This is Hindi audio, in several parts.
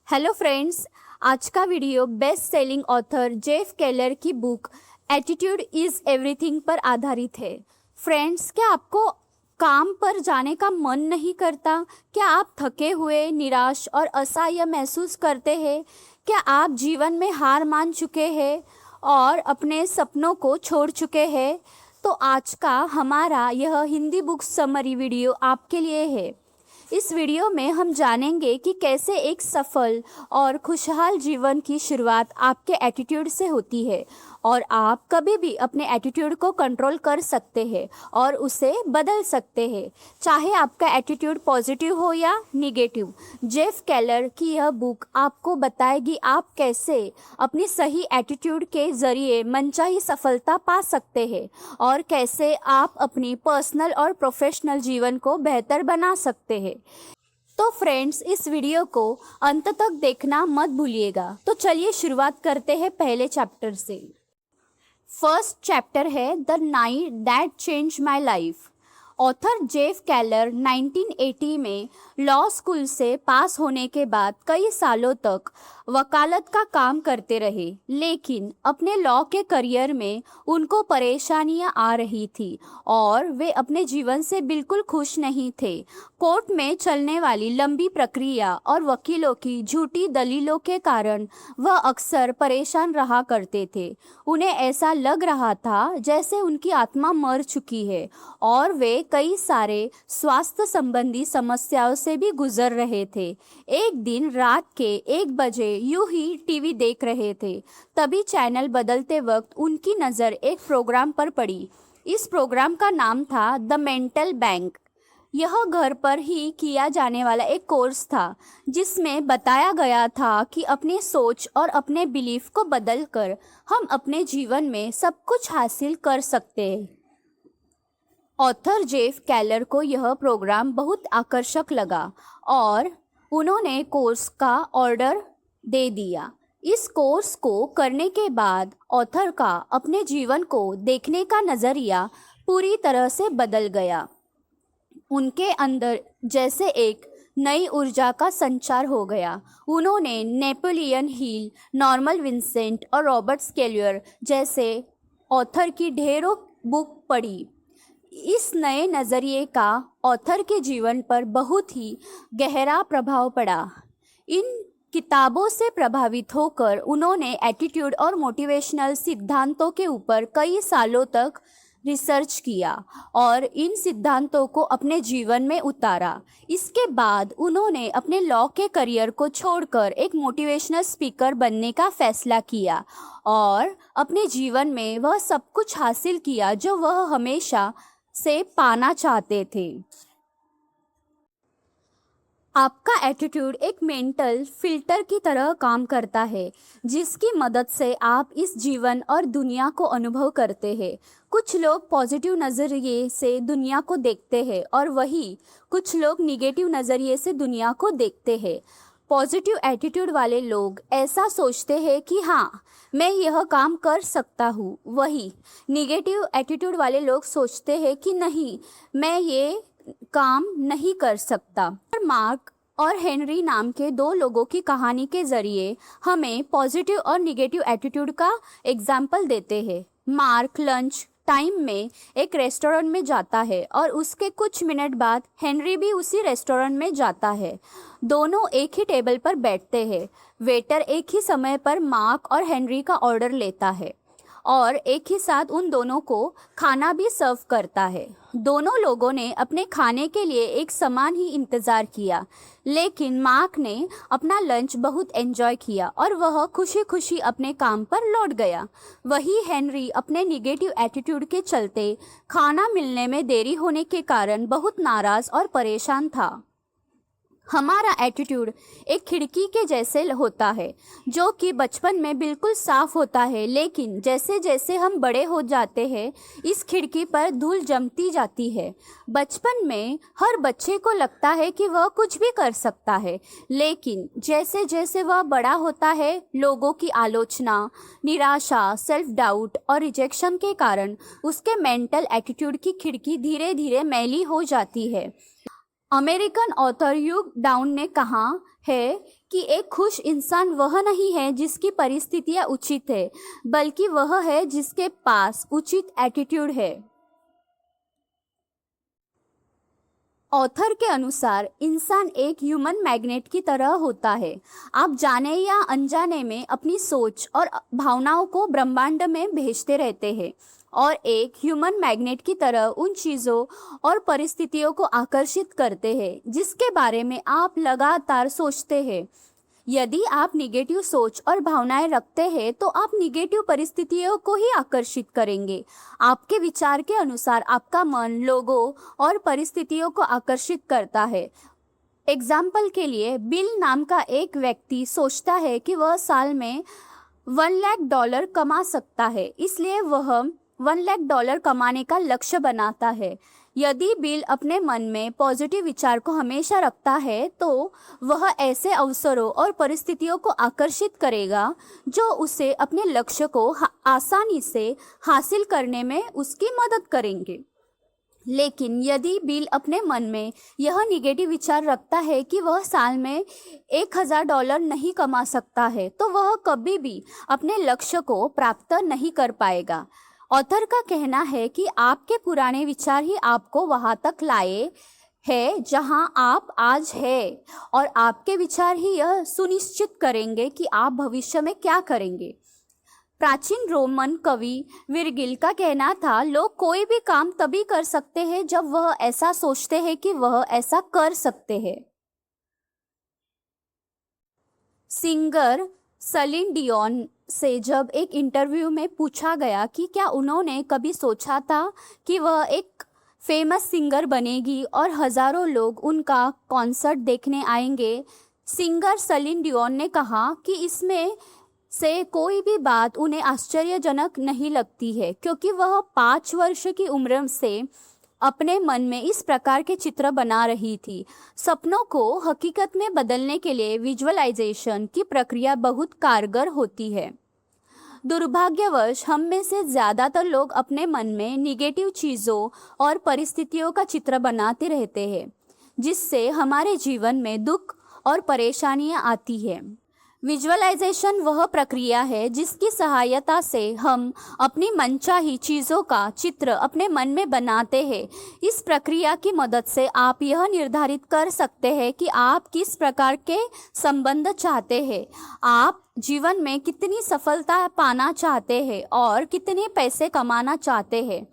हेलो फ्रेंड्स, आज का video best selling author Jeff Keller की बुक एटीट्यूड इज़ एवरीथिंग पर आधारित है। फ्रेंड्स, क्या आपको काम पर जाने का मन नहीं करता? क्या आप थके हुए, निराश और असहाय महसूस करते हैं? क्या आप जीवन में हार मान चुके हैं और अपने सपनों को छोड़ चुके हैं? तो आज का हमारा यह हिंदी बुक समरी वीडियो आपके लिए है। इस वीडियो में हम जानेंगे कि कैसे एक सफल और खुशहाल जीवन की शुरुआत आपके एटीट्यूड से होती है और आप कभी भी अपने एटीट्यूड को कंट्रोल कर सकते हैं और उसे बदल सकते हैं, चाहे आपका एटीट्यूड पॉजिटिव हो या निगेटिव। जेफ केलर की यह बुक आपको बताएगी आप कैसे अपनी सही एटीट्यूड के ज़रिए मनचाही सफलता पा सकते हैं और कैसे आप अपनी पर्सनल और प्रोफेशनल जीवन को बेहतर बना सकते हैं। तो फ्रेंड्स, इस वीडियो को अंत तक देखना मत भूलिएगा। तो चलिए शुरुआत करते हैं पहले चैप्टर से। फर्स्ट चैप्टर है the night that change my life. Author Jeff Keller 1980 में लॉ स्कूल से पास होने के बाद कई सालों तक वकालत का काम करते रहे, लेकिन अपने लॉ के करियर में उनको परेशानियां आ रही थी और वे अपने जीवन से बिल्कुल खुश नहीं थे। कोर्ट में चलने वाली लंबी प्रक्रिया और वकीलों की झूठी दलीलों के कारण वह अक्सर परेशान रहा करते थे। उन्हें ऐसा लग रहा था जैसे उनकी आत्मा मर चुकी है और वे कई सारे स्वास्थ्य संबंधी समस्याओं से भी गुजर रहे थे। एक दिन रात के 1 बजे यूं ही टीवी देख रहे थे, तभी चैनल बदलते वक्त उनकी नज़र एक प्रोग्राम पर पड़ी। इस प्रोग्राम का नाम था द मेंटल बैंक। यह घर पर ही किया जाने वाला एक कोर्स था जिसमें बताया गया था कि अपनी सोच और अपने बिलीफ को बदलकर हम अपने जीवन में सब कुछ हासिल कर सकते हैं। ऑथर जेफ केलर को यह प्रोग्राम बहुत आकर्षक लगा और उन्होंने कोर्स का ऑर्डर दे दिया। इस कोर्स को करने के बाद ऑथर का अपने जीवन को देखने का नज़रिया पूरी तरह से बदल गया। उनके अंदर जैसे एक नई ऊर्जा का संचार हो गया। उन्होंने नेपोलियन हिल, नॉर्मन विंसेंट और रॉबर्ट स्केलियर जैसे ऑथर की ढेरों बुक पढ़ी। इस नए नज़रिए का ऑथर के जीवन पर बहुत ही गहरा प्रभाव पड़ा। इन किताबों से प्रभावित होकर उन्होंने एटीट्यूड और मोटिवेशनल सिद्धांतों के ऊपर कई सालों तक रिसर्च किया और इन सिद्धांतों को अपने जीवन में उतारा। इसके बाद उन्होंने अपने लॉ के करियर को छोड़कर एक मोटिवेशनल स्पीकर बनने का फैसला किया और अपने जीवन में वह सब कुछ हासिल किया जो वह हमेशा से पाना चाहते थे। आपका एटीट्यूड एक मेंटल फिल्टर की तरह काम करता है जिसकी मदद से आप इस जीवन और दुनिया को अनुभव करते हैं। कुछ लोग पॉजिटिव नज़रिए से दुनिया को देखते हैं और वही कुछ लोग निगेटिव नज़रिए से दुनिया को देखते हैं। पॉजिटिव एटीट्यूड वाले लोग ऐसा सोचते हैं कि हाँ, मैं यह काम कर सकता हूँ। वही निगेटिव एटीट्यूड वाले लोग सोचते हैं कि नहीं, मैं ये काम नहीं कर सकता। मार्क और हेनरी नाम के 2 लोगों की कहानी के ज़रिए हमें पॉजिटिव और निगेटिव एटीट्यूड का एग्जाम्पल देते हैं। मार्क लंच टाइम में एक रेस्टोरेंट में जाता है और उसके कुछ मिनट बाद हेनरी भी उसी रेस्टोरेंट में जाता है। दोनों एक ही टेबल पर बैठते हैं। वेटर एक ही समय पर मार्क और हेनरी का ऑर्डर लेता है और एक ही साथ उन दोनों को खाना भी सर्व करता है। दोनों लोगों ने अपने खाने के लिए एक समान ही इंतज़ार किया, लेकिन मार्क ने अपना लंच बहुत एंजॉय किया और वह खुशी खुशी अपने काम पर लौट गया। वही हेनरी अपने निगेटिव एटीट्यूड के चलते खाना मिलने में देरी होने के कारण बहुत नाराज़ और परेशान था। हमारा एटीट्यूड एक खिड़की के जैसे होता है जो कि बचपन में बिल्कुल साफ होता है, लेकिन जैसे जैसे हम बड़े हो जाते हैं इस खिड़की पर धूल जमती जाती है। बचपन में हर बच्चे को लगता है कि वह कुछ भी कर सकता है, लेकिन जैसे जैसे वह बड़ा होता है लोगों की आलोचना, निराशा, सेल्फ डाउट और रिजेक्शन के कारण उसके मेंटल एटीट्यूड की खिड़की धीरे धीरे मैली हो जाती है। अमेरिकन ऑथर ह्यू डाउन ने कहा, है कि एक खुश इंसान वह नहीं है जिसकी परिस्थितियां उचित है, बल्कि वह है जिसके पास उचित एटीट्यूड है। ऑथर के अनुसार इंसान एक ह्यूमन मैग्नेट की तरह होता है। आप जाने या अनजाने में अपनी सोच और भावनाओं को ब्रह्मांड में भेजते रहते हैं और एक ह्यूमन मैग्नेट की तरह उन चीज़ों और परिस्थितियों को आकर्षित करते हैं जिसके बारे में आप लगातार सोचते हैं। यदि आप निगेटिव सोच और भावनाएं रखते हैं तो आप निगेटिव परिस्थितियों को ही आकर्षित करेंगे। आपके विचार के अनुसार आपका मन लोगों और परिस्थितियों को आकर्षित करता है। एग्जाम्पल के लिए, बिल नाम का एक व्यक्ति सोचता है कि वह साल में $1 लाख कमा सकता है, इसलिए वह $1 लाख कमाने का लक्ष्य बनाता है। यदि बिल अपने मन में पॉजिटिव विचार को हमेशा रखता है तो वह ऐसे अवसरों और परिस्थितियों को आकर्षित करेगा जो उसे अपने लक्ष्य को आसानी से हासिल करने में उसकी मदद करेंगे। लेकिन यदि बिल अपने मन में यह निगेटिव विचार रखता है कि वह साल में $1000 नहीं कमा सकता है, तो वह कभी भी अपने लक्ष्य को प्राप्त नहीं कर पाएगा। ऑथर का कहना है कि आपके पुराने विचार ही आपको वहां तक लाए हैं जहां आप आज हैं, और आपके विचार ही यह सुनिश्चित करेंगे कि आप भविष्य में क्या करेंगे। प्राचीन रोमन कवि विर्गिल का कहना था, लोग कोई भी काम तभी कर सकते हैं जब वह ऐसा सोचते हैं कि वह ऐसा कर सकते हैं। सिंगर सेलिन डियोन से जब एक इंटरव्यू में पूछा गया कि क्या उन्होंने कभी सोचा था कि वह एक फेमस सिंगर बनेगी और हज़ारों लोग उनका कॉन्सर्ट देखने आएंगे, सिंगर सेलिन डियोन ने कहा कि इसमें से कोई भी बात उन्हें आश्चर्यजनक नहीं लगती है, क्योंकि वह 5 वर्ष की उम्र से अपने मन में इस प्रकार के चित्र बना रही थी। सपनों को हकीकत में बदलने के लिए विजुअलाइजेशन की प्रक्रिया बहुत कारगर होती है। दुर्भाग्यवश हम में से ज़्यादातर लोग अपने मन में निगेटिव चीज़ों और परिस्थितियों का चित्र बनाते रहते हैं, जिससे हमारे जीवन में दुख और परेशानियां आती हैं। विजुअलाइजेशन वह प्रक्रिया है जिसकी सहायता से हम अपनी मनचाही चीज़ों का चित्र अपने मन में बनाते हैं। इस प्रक्रिया की मदद से आप यह निर्धारित कर सकते हैं कि आप किस प्रकार के संबंध चाहते हैं, आप जीवन में कितनी सफलता पाना चाहते हैं और कितने पैसे कमाना चाहते हैं।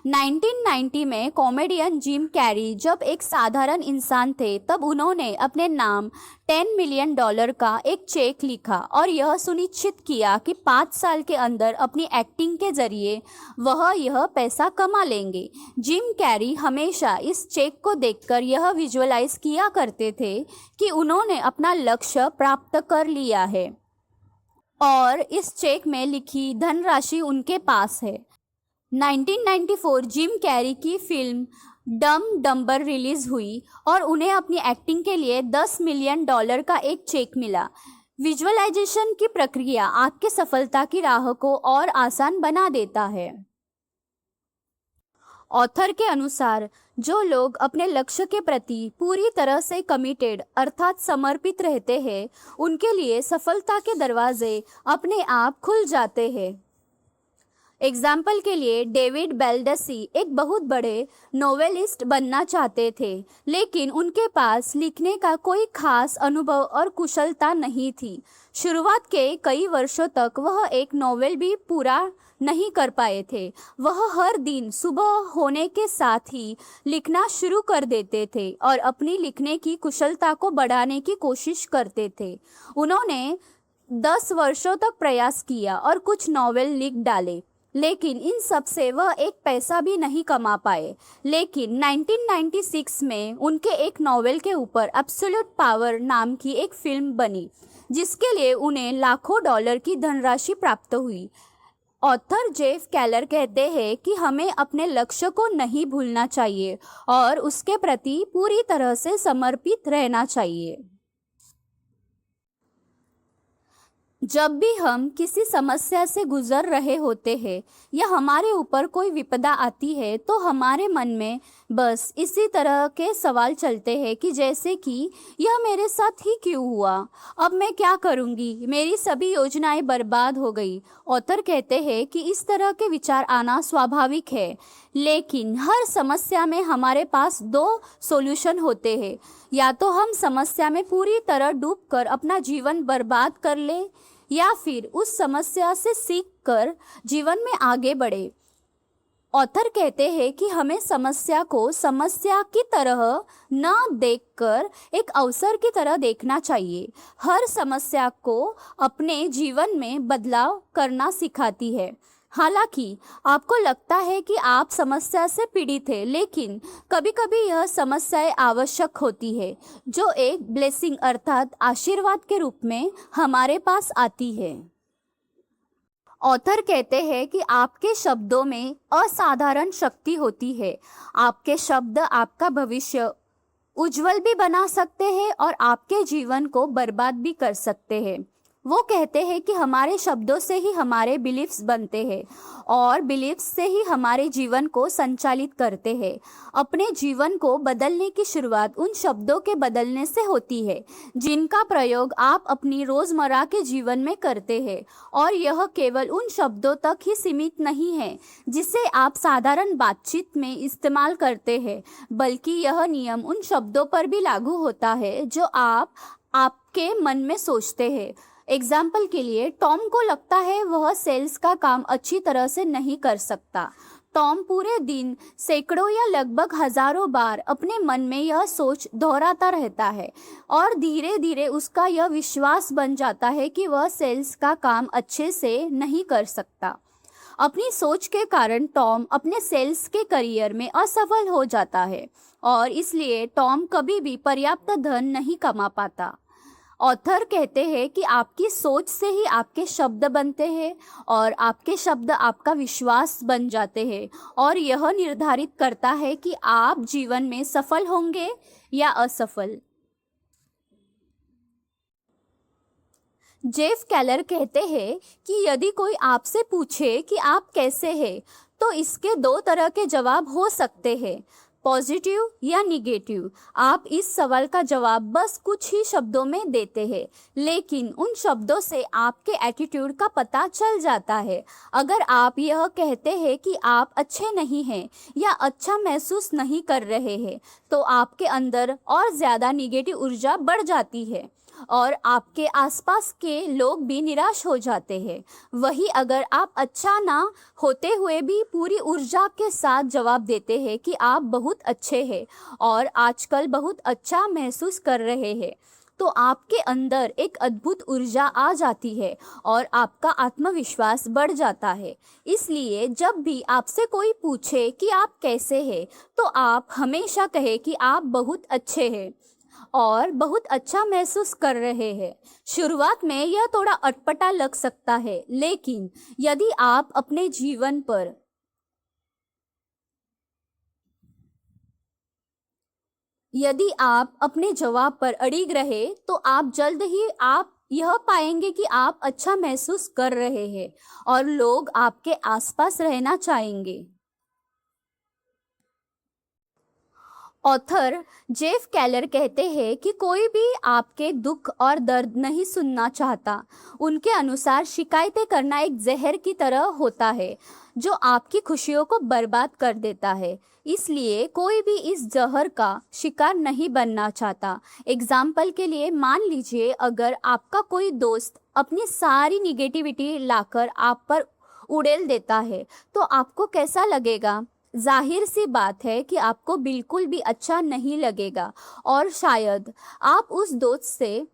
1990 में कॉमेडियन जिम कैरी जब एक साधारण इंसान थे, तब उन्होंने अपने नाम $10 मिलियन का एक चेक लिखा और यह सुनिश्चित किया कि 5 साल के अंदर अपनी एक्टिंग के जरिए वह यह पैसा कमा लेंगे। जिम कैरी हमेशा इस चेक को देखकर यह विजुअलाइज किया करते थे कि उन्होंने अपना लक्ष्य प्राप्त कर लिया है और इस चेक में लिखी धनराशि उनके पास है। 1994 जिम कैरी की फिल्म डम डम्बर रिलीज हुई और उन्हें अपनी एक्टिंग के लिए $10 मिलियन का एक चेक मिला। विजुअलाइजेशन की प्रक्रिया आपके सफलता की राह को और आसान बना देता है। ऑथर के अनुसार जो लोग अपने लक्ष्य के प्रति पूरी तरह से कमिटेड अर्थात समर्पित रहते हैं, उनके लिए सफलता के दरवाजे अपने आप खुल जाते हैं। एग्जाम्पल के लिए, डेविड बेल्डसी एक बहुत बड़े नोवेलिस्ट बनना चाहते थे, लेकिन उनके पास लिखने का कोई खास अनुभव और कुशलता नहीं थी। शुरुआत के कई वर्षों तक वह एक नोवेल भी पूरा नहीं कर पाए थे। वह हर दिन सुबह होने के साथ ही लिखना शुरू कर देते थे और अपनी लिखने की कुशलता को बढ़ाने की कोशिश करते थे। उन्होंने 10 वर्षों तक प्रयास किया और कुछ नॉवेल लिख डाले, लेकिन इन सब से वह एक पैसा भी नहीं कमा पाए। लेकिन 1996 में उनके एक नॉवेल के ऊपर एब्सोल्यूट पावर नाम की एक फिल्म बनी, जिसके लिए उन्हें लाखों डॉलर की धनराशि प्राप्त हुई। ऑथर जेफ केलर कहते हैं कि हमें अपने लक्ष्य को नहीं भूलना चाहिए और उसके प्रति पूरी तरह से समर्पित रहना चाहिए। जब भी हम किसी समस्या से गुजर रहे होते हैं या हमारे ऊपर कोई विपदा आती है, तो हमारे मन में बस इसी तरह के सवाल चलते हैं कि जैसे कि यह मेरे साथ ही क्यों हुआ, अब मैं क्या करूंगी, मेरी सभी योजनाएं बर्बाद हो गई। ऑथर कहते हैं कि इस तरह के विचार आना स्वाभाविक है, लेकिन हर समस्या में हमारे पास दो सॉल्यूशन होते हैं। या तो हम समस्या में पूरी तरह डूबकर अपना जीवन बर्बाद कर ले, या फिर उस समस्या से सीख कर जीवन में आगे बढ़े। ऑथर कहते हैं कि हमें समस्या को समस्या की तरह न देखकर एक अवसर की तरह देखना चाहिए। हर समस्या को अपने जीवन में बदलाव करना सिखाती है। हालांकि आपको लगता है कि आप समस्या से पीड़ित हैं, लेकिन कभी-कभी यह समस्याएं आवश्यक होती है जो एक ब्लेसिंग अर्थात आशीर्वाद के रूप में हमारे पास आती है। ऑथर कहते हैं कि आपके शब्दों में असाधारण शक्ति होती है। आपके शब्द आपका भविष्य उज्जवल भी बना सकते हैं और आपके जीवन को बर्बाद भी कर सकते हैं। वो कहते हैं कि हमारे शब्दों से ही हमारे बिलीफ्स बनते हैं और बिलीफ्स से ही हमारे जीवन को संचालित करते हैं। अपने जीवन को बदलने की शुरुआत उन शब्दों के बदलने से होती है जिनका प्रयोग आप अपनी रोज़मर्रा के जीवन में करते हैं। और यह केवल उन शब्दों तक ही सीमित नहीं है जिसे आप साधारण बातचीत में इस्तेमाल करते हैं, बल्कि यह नियम उन शब्दों पर भी लागू होता है जो आप आपके मन में सोचते हैं। एग्जाम्पल के लिए, टॉम को लगता है वह सेल्स का काम अच्छी तरह से नहीं कर सकता। टॉम पूरे दिन सैकड़ों या लगभग हजारों बार अपने मन में यह सोच दोहराता रहता है और धीरे धीरे उसका यह विश्वास बन जाता है कि वह सेल्स का काम अच्छे से नहीं कर सकता। अपनी सोच के कारण टॉम अपने सेल्स के करियर में असफल हो जाता है और इसलिए टॉम कभी भी पर्याप्त धन नहीं कमा पाता। ऑथर कहते हैं कि आपकी सोच से ही आपके शब्द बनते हैं और आपके शब्द आपका विश्वास बन जाते हैं और यह निर्धारित करता है कि आप जीवन में सफल होंगे या असफल। जेफ केलर कहते हैं कि यदि कोई आपसे पूछे कि आप कैसे हैं, तो इसके दो तरह के जवाब हो सकते हैं, पॉजिटिव या निगेटिव। आप इस सवाल का जवाब बस कुछ ही शब्दों में देते हैं, लेकिन उन शब्दों से आपके एटीट्यूड का पता चल जाता है। अगर आप यह कहते हैं कि आप अच्छे नहीं हैं या अच्छा महसूस नहीं कर रहे हैं, तो आपके अंदर और ज़्यादा निगेटिव ऊर्जा बढ़ जाती है और आपके आसपास के लोग भी निराश हो जाते हैं। वही अगर आप अच्छा ना होते हुए भी पूरी ऊर्जा के साथ जवाब देते हैं कि आप बहुत अच्छे हैं और आजकल बहुत अच्छा महसूस कर रहे हैं, तो आपके अंदर एक अद्भुत ऊर्जा आ जाती है और आपका आत्मविश्वास बढ़ जाता है। इसलिए जब भी आपसे कोई पूछे कि आप कैसे हैं, तो आप हमेशा कहें कि आप बहुत अच्छे हैं और बहुत अच्छा महसूस कर रहे हैं। शुरुआत में यह थोड़ा अटपटा लग सकता है, लेकिन यदि आप अपने जीवन पर यदि आप अपने जवाब पर अड़िग रहे, तो आप जल्द ही आप यह पाएंगे कि आप अच्छा महसूस कर रहे हैं और लोग आपके आसपास रहना चाहेंगे। ऑथर जेफ केलर कहते हैं कि कोई भी आपके दुख और दर्द नहीं सुनना चाहता। उनके अनुसार शिकायतें करना एक जहर की तरह होता है जो आपकी खुशियों को बर्बाद कर देता है। इसलिए कोई भी इस जहर का शिकार नहीं बनना चाहता। एग्जाम्पल के लिए, मान लीजिए अगर आपका कोई दोस्त अपनी सारी निगेटिविटी लाकर आप पर उड़ेल देता है, तो आपको कैसा लगेगा? जाहिर सी बात है कि आपको बिल्कुल भी अच्छा नहीं लगेगा और शायद आप उस दोस्त से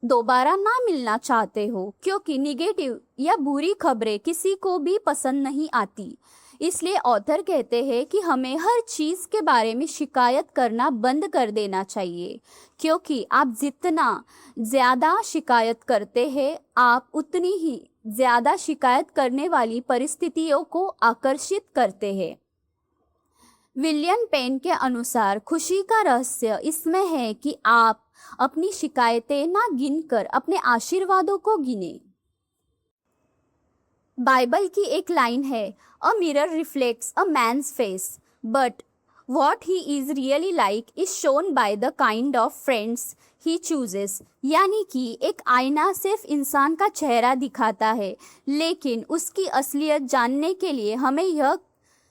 दोबारा ना मिलना चाहते हो, क्योंकि निगेटिव या बुरी खबरें किसी को भी पसंद नहीं आती। इसलिए ऑथर कहते हैं कि हमें हर चीज़ के बारे में शिकायत करना बंद कर देना चाहिए, क्योंकि आप जितना ज़्यादा शिकायत करते हैं, आप उतनी ही ज़्यादा शिकायत करने वाली परिस्थितियों को आकर्षित करते हैं। विलियम पेन के अनुसार खुशी का रहस्य इसमें है कि आप अपनी शिकायतें ना गिनकर अपने आशीर्वादों को गिने। बाइबल की एक लाइन है, a mirror reflects a man's face but What he is really like is shown by the kind of friends he chooses. यानी कि एक आईना सिर्फ इंसान का चेहरा दिखाता है, लेकिन उसकी असलियत जानने के लिए हमें यह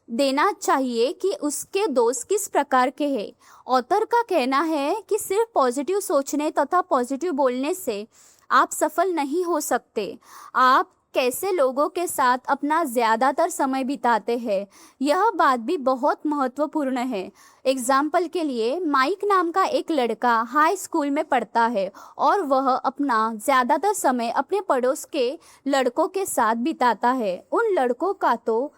देना चाहिए कि उसके दोस्त किस प्रकार के हैं। ऑथर का कहना है कि सिर्फ पॉजिटिव सोचने तथा पॉजिटिव बोलने से आप सफल नहीं हो सकते। आप कैसे लोगों के साथ अपना ज़्यादातर समय बिताते हैं, यह बात भी बहुत महत्वपूर्ण है। एग्जाम्पल के लिए, माइक नाम का एक लड़का हाई स्कूल में पढ़ता है और वह अपना ज़्यादातर समय अपने पड़ोस के लड़कों के साथ बिताता है। उन लड़कों का तो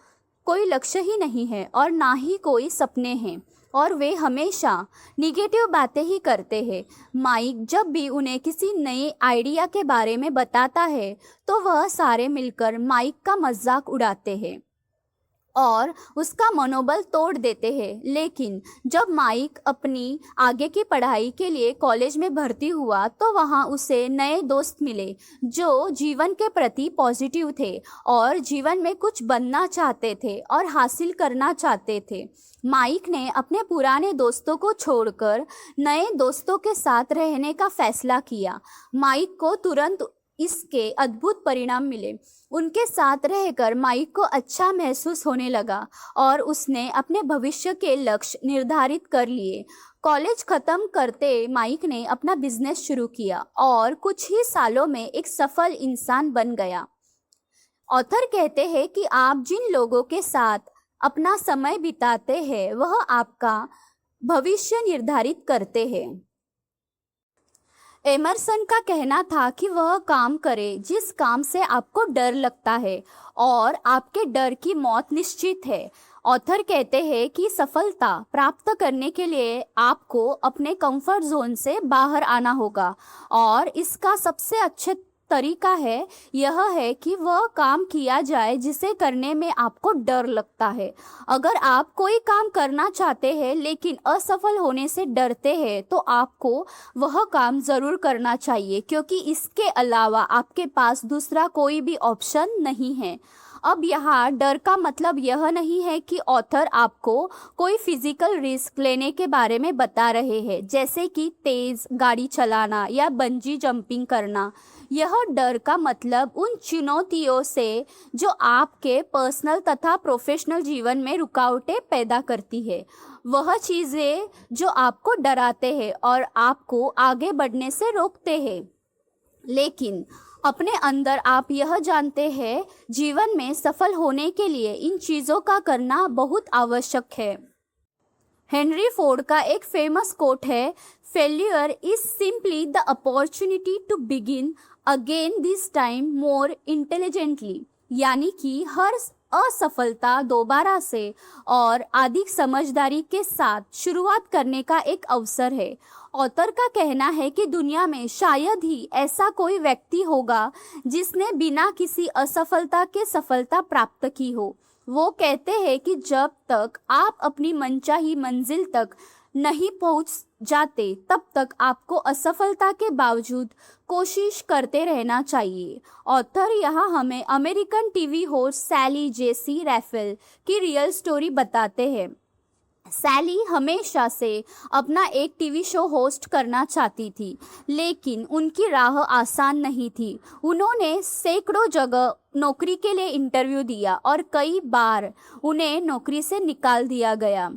कोई लक्ष्य ही नहीं है और ना ही कोई सपने हैं और वे हमेशा निगेटिव बातें ही करते हैं। माइक जब भी उन्हें किसी नए आइडिया के बारे में बताता है तो वह सारे मिलकर माइक का मजाक उड़ाते हैं और उसका मनोबल तोड़ देते हैं। लेकिन जब माइक अपनी आगे की पढ़ाई के लिए कॉलेज में भर्ती हुआ तो वहाँ उसे नए दोस्त मिले जो जीवन के प्रति पॉजिटिव थे और जीवन में कुछ बनना चाहते थे और हासिल करना चाहते थे। माइक ने अपने पुराने दोस्तों को छोड़कर नए दोस्तों के साथ रहने का फैसला किया। माइक को तुरंत इसके अद्भुत परिणाम मिले। उनके साथ रहकर माइक को अच्छा महसूस होने लगा और उसने अपने भविष्य के लक्ष्य निर्धारित कर लिए। कॉलेज खत्म करते माइक ने अपना बिजनेस शुरू किया और कुछ ही सालों में एक सफल इंसान बन गया। ऑथर कहते हैं कि आप जिन लोगों के साथ अपना समय बिताते हैं वह आपका भविष्य निर्धारित करते हैं। एमरसन का कहना था कि वह काम करे जिस काम से आपको डर लगता है और आपके डर की मौत निश्चित है। ऑथर कहते हैं कि सफलता प्राप्त करने के लिए आपको अपने कंफर्ट जोन से बाहर आना होगा और इसका सबसे अच्छे तरीका है यह है कि वह काम किया जाए जिसे करने में आपको डर लगता है। अगर आप कोई काम करना चाहते हैं लेकिन असफल होने से डरते हैं तो आपको वह काम ज़रूर करना चाहिए, क्योंकि इसके अलावा आपके पास दूसरा कोई भी ऑप्शन नहीं है। अब यहाँ डर का मतलब यह नहीं है कि ऑथर आपको कोई फिजिकल रिस्क लेने के बारे में बता रहे हैं, जैसे कि तेज़ गाड़ी चलाना या बंजी जंपिंग करना। यह डर का मतलब उन चुनौतियों से जो आपके पर्सनल तथा प्रोफेशनल जीवन में रुकावटें पैदा करती है, वह चीज़ें जो आपको डराते हैं और आपको आगे बढ़ने से रोकते हैं। लेकिन अपने अंदर आप यह जानते हैं, जीवन में सफल होने के लिए इन चीज़ों का करना बहुत आवश्यक है। हेनरी फोर्ड का एक फेमस कोट है, failure is simply the opportunity to begin again this time more intelligently. यानी कि हर असफलता दोबारा से और अधिक समझदारी के साथ शुरुआत करने का एक अवसर है। ऑथर का कहना है कि दुनिया में शायद ही ऐसा कोई व्यक्ति होगा जिसने बिना किसी असफलता के सफलता प्राप्त की हो। वो कहते हैं कि जब तक आप अपनी मनचाही मंजिल तक नहीं पहुंच जाते तब तक आपको असफलता के बावजूद कोशिश करते रहना चाहिए। ऑथर यहाँ हमें अमेरिकन टीवी होस्ट सैली जेसी रैफेल की रियल स्टोरी बताते हैं। सैली हमेशा से अपना एक टीवी शो होस्ट करना चाहती थी, लेकिन उनकी राह आसान नहीं थी। उन्होंने सैकड़ों जगह नौकरी के लिए इंटरव्यू दिया और कई बार उन्हें नौकरी से निकाल दिया गया।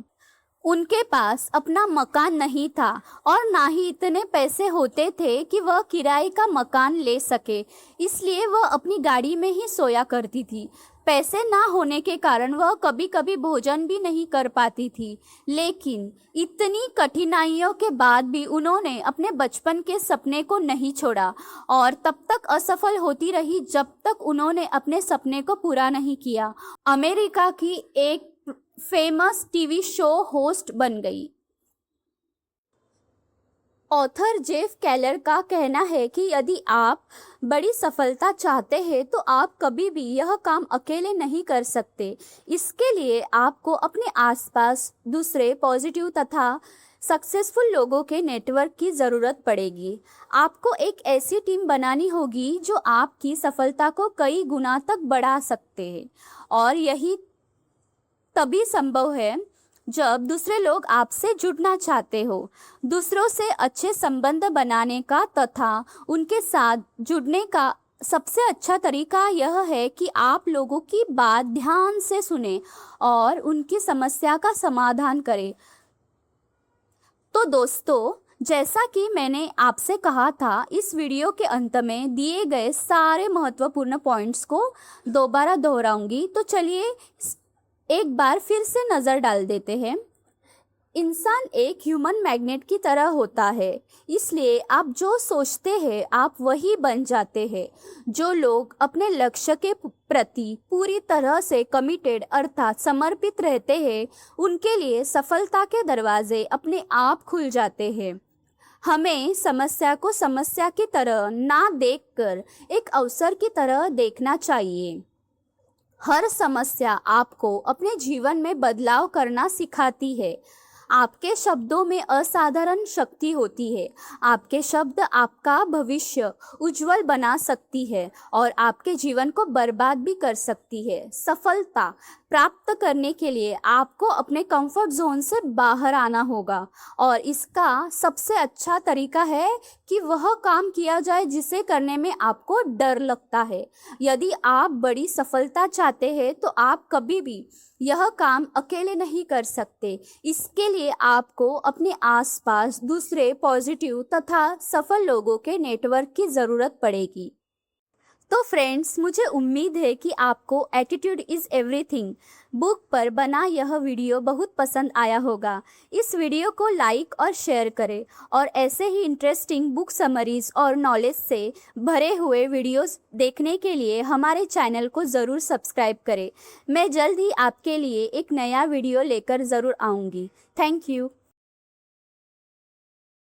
उनके पास अपना मकान नहीं था और ना ही इतने पैसे होते थे कि वह किराए का मकान ले सके, इसलिए वह अपनी गाड़ी में ही सोया करती थी। पैसे ना होने के कारण वह कभी कभी भोजन भी नहीं कर पाती थी। लेकिन इतनी कठिनाइयों के बाद भी उन्होंने अपने बचपन के सपने को नहीं छोड़ा और तब तक असफल होती रही जब तक उन्होंने अपने सपने को पूरा नहीं किया। अमेरिका की एक फेमस टीवी शो होस्ट बन गई। ऑथर जेफ केलर का कहना है कि यदि आप बड़ी सफलता चाहते हैं तो आप कभी भी यह काम अकेले नहीं कर सकते। इसके लिए आपको अपने आसपास दूसरे पॉजिटिव तथा सक्सेसफुल लोगों के नेटवर्क की ज़रूरत पड़ेगी। आपको एक ऐसी टीम बनानी होगी जो आपकी सफलता को कई गुना तक बढ़ा सकते हैं और यही तभी संभव है जब दूसरे लोग आपसे जुड़ना चाहते हो, दूसरों से अच्छे संबंध बनाने का तथा उनके साथ जुड़ने का सबसे अच्छा तरीका यह है कि आप लोगों की बात ध्यान से सुने और उनकी समस्या का समाधान करें। तो दोस्तों, जैसा कि मैंने आपसे कहा था, इस वीडियो के अंत में दिए गए सारे महत्वपूर्ण पॉइंट्स को दोबारा दोहराऊंगी। तो चलिए एक बार फिर से नज़र डाल देते हैं। इंसान एक ह्यूमन मैग्नेट की तरह होता है, इसलिए आप जो सोचते हैं आप वही बन जाते हैं। जो लोग अपने लक्ष्य के प्रति पूरी तरह से कमिटेड अर्थात समर्पित रहते हैं, उनके लिए सफलता के दरवाजे अपने आप खुल जाते हैं। हमें समस्या को समस्या की तरह ना देखकर एक अवसर की तरह देखना चाहिए। हर समस्या आपको अपने जीवन में बदलाव करना सिखाती है। आपके शब्दों में असाधारण शक्ति होती है। आपके शब्द आपका भविष्य उज्जवल बना सकती है और आपके जीवन को बर्बाद भी कर सकती है। सफलता प्राप्त करने के लिए आपको अपने कंफर्ट जोन से बाहर आना होगा और इसका सबसे अच्छा तरीका है कि वह काम किया जाए जिसे करने में आपको डर लगता है। यदि आप बड़ी सफलता चाहते हैं तो आप कभी भी यह काम अकेले नहीं कर सकते। इसके लिए आपको अपने आसपास दूसरे पॉजिटिव तथा सफल लोगों के नेटवर्क की ज़रूरत पड़ेगी। तो फ्रेंड्स, मुझे उम्मीद है कि आपको एटीट्यूड इज़ एवरीथिंग बुक पर बना यह वीडियो बहुत पसंद आया होगा। इस वीडियो को लाइक और शेयर करें और ऐसे ही इंटरेस्टिंग बुक समरीज और नॉलेज से भरे हुए वीडियोस देखने के लिए हमारे चैनल को ज़रूर सब्सक्राइब करें। मैं जल्द ही आपके लिए एक नया वीडियो लेकर ज़रूर आऊँगी। Thank you.